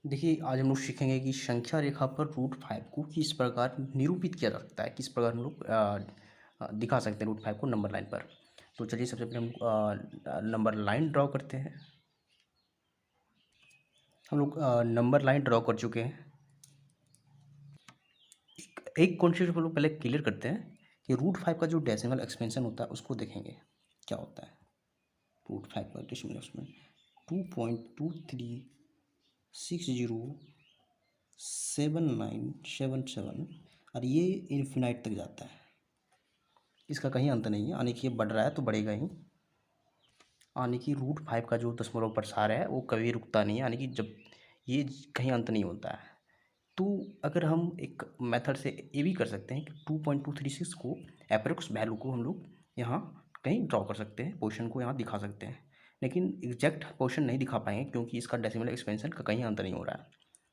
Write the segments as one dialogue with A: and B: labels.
A: देखिए, आज हम लोग सीखेंगे कि संख्या रेखा पर रूट 5 को किस प्रकार निरूपित किया जा सकता है, किस प्रकार हम लोग दिखा सकते हैं रूट 5 को नंबर लाइन पर। तो चलिए सबसे पहले हम नंबर लाइन ड्रॉ करते हैं। हम लोग नंबर लाइन ड्रॉ कर चुके हैं। एक कॉन्सेप्ट हम लोग पहले क्लियर करते हैं कि रूट 5 का जो डेसिमल एक्सपेंशन होता है उसको देखेंगे क्या होता है। रूट 5 का डेसिमल एक्सपेंशन 2.23607977 और ये इन्फिनाइट तक जाता है। इसका कहीं अंत नहीं है, यानी कि ये बढ़ रहा है तो बढ़ेगा ही। यानी कि रूट 5 का जो दशमलव प्रसार है वो कभी रुकता नहीं है, यानी कि जब ये कहीं अंत नहीं होता है। तो अगर हम एक मेथड से ये भी कर सकते हैं कि 2.236 को एप्रोक्स वैल्यू को हम लोग यहाँ कहीं ड्रॉ कर सकते हैं, पोर्शन को यहाँ दिखा सकते हैं, लेकिन एग्जैक्ट पोर्शन नहीं दिखा पाएंगे क्योंकि इसका डेसिमल एक्सपेंशन का कहीं अंत नहीं हो रहा है।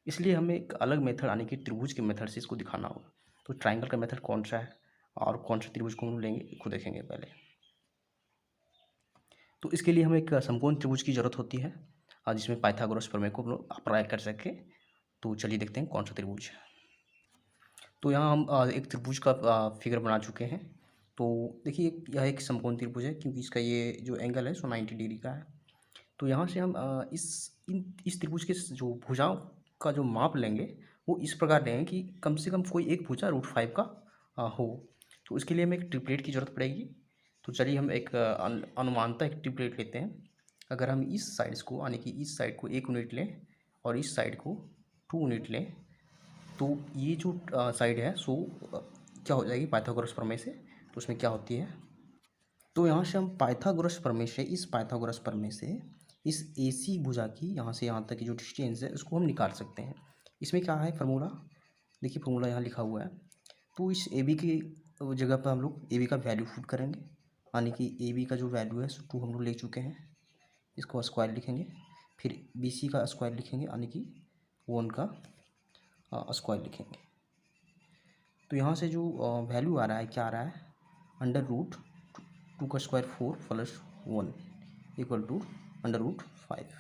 A: इसलिए हमें एक अलग मेथड यानी कि त्रिभुज के मेथड से इसको दिखाना होगा। तो ट्राइंगल का मेथड कौन सा है और कौन सा त्रिभुज को हम लेंगे इसको देखेंगे पहले। तो इसके लिए हमें एक समकोण त्रिभुज की जरूरत होती है और जिसमें पाइथागोरस प्रमेय को हम लोग अप्लाई कर सके। तो चलिए देखते हैं कौन सा त्रिभुज है। तो यहाँ हम एक त्रिभुज का फिगर बना चुके हैं। तो देखिए यह एक समकोण त्रिभुज है क्योंकि इसका ये जो एंगल है सो 90 डिग्री का है। तो यहाँ से हम इस त्रिभुज के जो भुजाओं का जो माप लेंगे वो इस प्रकार लेंगे कि कम से कम कोई एक भुजा रूट 5 का हो। तो इसके लिए हमें एक ट्रिपलेट की ज़रूरत पड़ेगी। तो चलिए हम एक अनुमानता एक ट्रिपलेट लेते हैं। अगर हम इस साइड्स को यानी कि इस साइड को 1 यूनिट लें और इस साइड को 2 यूनिट लें तो ये जो साइड है सो क्या हो जाएगी पाइथागोरस प्रमेय से। तो उसमें क्या होती है, तो यहाँ से हम पाइथागोरस प्रमेय से इस AC भुजा की यहाँ से यहाँ तक की जो डिस्टेंस है उसको हम निकाल सकते हैं। इसमें क्या है फार्मूला, देखिए फार्मूला यहाँ लिखा हुआ है। तो इस AB की जगह पर हम लोग AB का वैल्यू पुट करेंगे, यानी कि AB का जो वैल्यू है सो 2 हम लोग ले चुके हैं। इसको स्क्वायर लिखेंगे, फिर BC का स्क्वायर लिखेंगे यानी कि 1 का स्क्वायर लिखेंगे। तो यहाँ से जो वैल्यू आ रहा है क्या आ रहा है, अंडर रूट 2 का square 4 plus 1 equal to under root 5।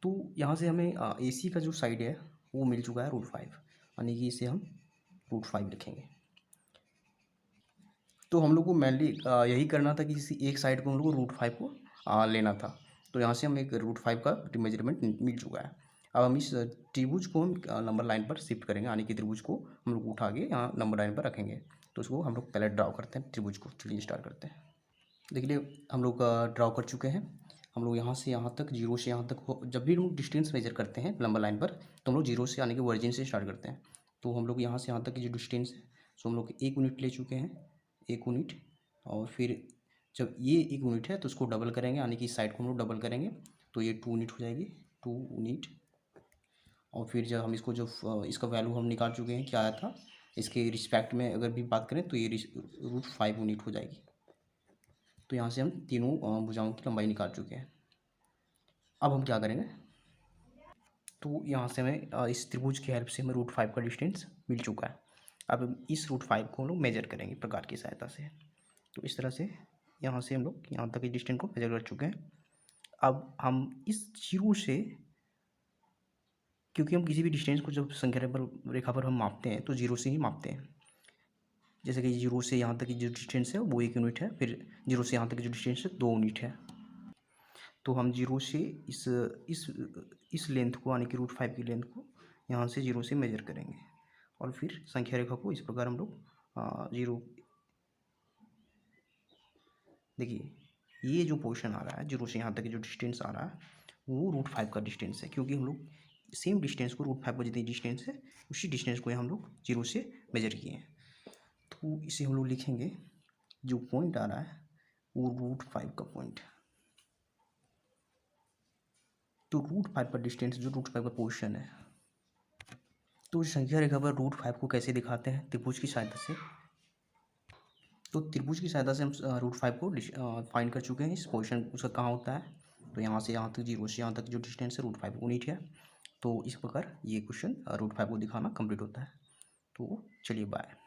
A: तो यहाँ से हमें AC का जो साइड है वो मिल चुका है रूट 5, यानी कि इसे हम रूट 5 लिखेंगे। तो हम लोग को मेनली यही करना था कि किसी एक साइड को हम लोग को रूट 5 को लेना था। तो यहाँ से हम एक रूट 5 का मेजरमेंट मिल चुका है। अब हम इस त्रिभुज को हम नंबर लाइन पर शिफ्ट करेंगे, यानी कि त्रिभुज को हम लोग उठा के यहाँ नंबर लाइन पर रखेंगे। तो उसको हम लोग पहले ड्रॉ करते हैं त्रिभुज को। चलिए स्टार्ट करते हैं। देखिए हम लोग ड्रॉ कर चुके हैं। हम लोग यहाँ से यहाँ तक, जीरो से यहाँ तक जब भी हम लोग डिस्टेंस मेजर करते हैं नंबर लाइन पर तो हम लोग जीरो से यानी कि वर्जिन से स्टार्ट करते हैं। तो हम लोग यहाँ से यहाँ तक की जो डिस्टेंस है सो हम लोग 1 यूनिट ले चुके हैं, 1 यूनिट। और फिर जब ये 1 यूनिट है तो उसको डबल करेंगे, यानी कि इस साइड को हम लोग डबल करेंगे तो ये 2 यूनिट हो जाएगी, 2 यूनिट। और फिर जब हम इसको जो इसका वैल्यू हम निकाल चुके हैं क्या आया था, इसके रिस्पेक्ट में अगर भी बात करें तो ये रूट 5 यूनिट हो जाएगी। तो यहाँ से हम तीनों भुजाओं की लंबाई निकाल चुके हैं। अब हम क्या करेंगे, तो यहाँ से हमें इस त्रिभुज की हेल्प से हमें रूट 5 का डिस्टेंस मिल चुका है। अब हम इस रूट 5 को हम लोग मेजर करेंगे प्रकार की सहायता से। तो इस तरह से यहाँ से हम लोग यहाँ तक इस डिस्टेंस को मेजर कर चुके हैं। अब हम इस जीरो से, क्योंकि हम किसी भी डिस्टेंस को जब संख्या रेखा पर हम मापते हैं तो जीरो से ही मापते हैं। जैसे कि जीरो से यहाँ तक की जो डिस्टेंस है वो 1 यूनिट है, फिर जीरो से यहाँ तक की जो डिस्टेंस है 2 यूनिट है। तो हम जीरो से इस लेंथ को यानी कि रूट 5 की लेंथ को यहाँ से जीरो से मेजर करेंगे और फिर संख्या रेखा को इस प्रकार हम लोग जीरो, देखिए ये जो पोर्शन आ रहा है जीरो से यहाँ तक की जो डिस्टेंस आ रहा है वो रूट 5 का डिस्टेंस है, क्योंकि हम लोग सेम डिस्टेंस को रूट 5 का जितनी डिस्टेंस है उसी डिस्टेंस को हम लोग जीरो से मेजर किए हैं। तो इसे हम लोग लिखेंगे, जो पॉइंट आ रहा है वो रूट 5 का पॉइंट है। तो रूट 5 का डिस्टेंस जो रूट 5 का पोर्शन है, तो संख्या रेखा पर रूट 5 को कैसे दिखाते हैं, त्रिभुज की सहायता से। तो त्रिभुज की सहायता से हम रूट 5 को फाइंड कर चुके हैं। इस पोर्शन उसका कहाँ होता है, तो यहाँ से यहाँ तक, जीरो से यहाँ तक जो डिस्टेंस है रूट 5 यूनिट है। तो इस प्रकार ये क्वेश्चन रूट 5 को दिखाना कंप्लीट होता है। तो चलिए बाय।